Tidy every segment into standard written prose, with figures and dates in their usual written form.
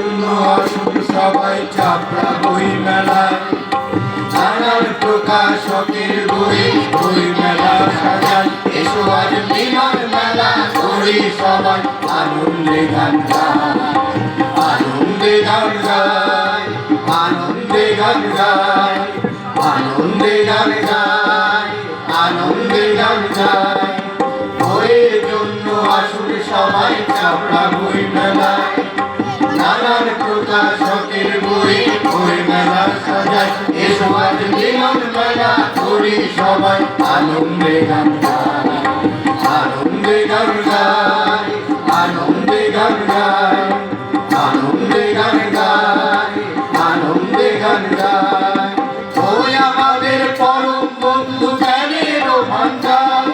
জন্য আসুন সবাই চাপড়া বই মেলায়। নানান প্রকাশকের বই বই মেলা সাজায়। এসো আজ মিলন মেলা করি সবাই, আনন্দে গান গায়, আনন্দে গান গায়, আনন্দে গান গায়, আনন্দে গান গায়, আনন্দে গান গায়। বইয়ের জন্য আসুন সবাই চাপড়া বই মেলায়। নানান প্রকাশকের বই বই মেলা সাজায়। এসো আজ মিলন মেলা করি সবাই, আনন্দে গান গায়, আনন্দে গান গায়, আনন্দে গান গায়, আনন্দে গান গায়, আনন্দে গান গায়। বই আমাদের পরম বন্ধু, জ্ঞানের ভান্ডার,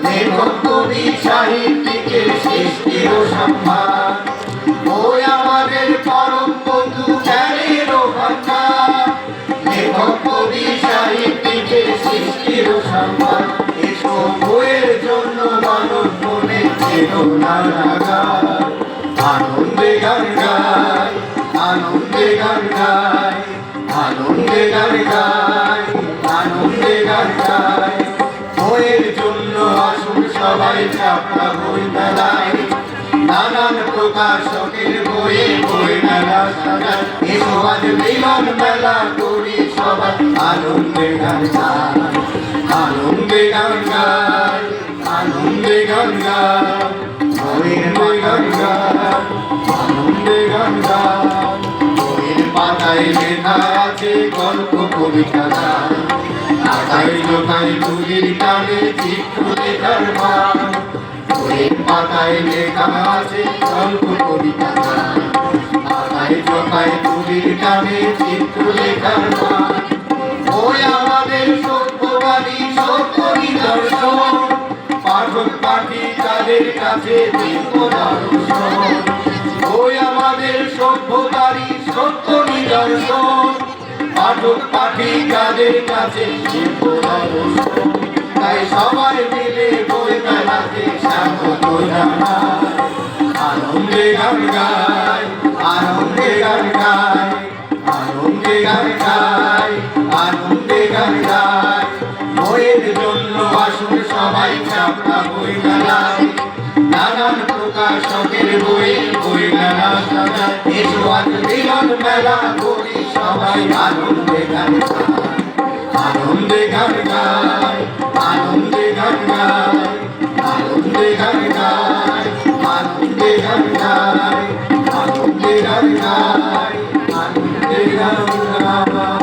লেখক কবি সাহিত্যিকের সৃষ্টির সম্ভার। বই আমাদের পরম বন্ধু, জ্ঞানের ভান্ডার, লেখক কবি সাহিত্যিকের সৃষ্টির সম্ভার। এসো বইয়ের জন্য মানব মনে চেতনা জাগায়। আনন্দে গান গায়, আনন্দে গান গায়, আনন্দে গান গায়, আনন্দে গান গায়। বইয়ের জন্য আসুন সবাই চাপড়া বই মেলায়। নানান প্রকাশকের বই বই মেলা সাজায়। এসো আজ মিলন মেলা করি সবাই, আনন্দে গান গায়, আনন্দে গান গায়, আনন্দে গান গায়, আনন্দে গান গায়, আনন্দে গান গায়। বইয়ের পাতায় লেখা আছে গল্প কবিতা গান, আগাই জোগাই তুলির টানে চিত্র লেখার মান। বইয়ের পাতায় লেখা আছে গল্প কবিতা গান, আগাই জোগাই তুলির টানে চিত্র লেখার মান। বই আমাদের সভ্যবাদী সত্য নিদর্শন, পাঠক পাঠী তাদের কাছে দিব্য দর্শন। বই আমাদের সভ্যতারই সত্য নিদর্শন, পাঠক পাঠী তাদের কাছে দিব্য দর্শন। তাই সবাই মিলে বই মেলাতে স্বাগত জানায়। আনন্দে গান গায়, আনন্দে গান গায়, আনন্দে গান গায়, আনন্দে গান গায়। বইয়ের জন্য আসুন সবাই চাপড়া বই মেলায়। নানান প্রকাশকের বই বই মেলা সাজায়। এসো আজ মিলন মেলা করি সবাই, আনন্দে গান গায়, আনন্দে গান গায়, আনন্দে গান গায়, আনন্দে গান গায়, আনন্দে গান গায়, আনন্দে গান গায়, আনন্দে গান গায়।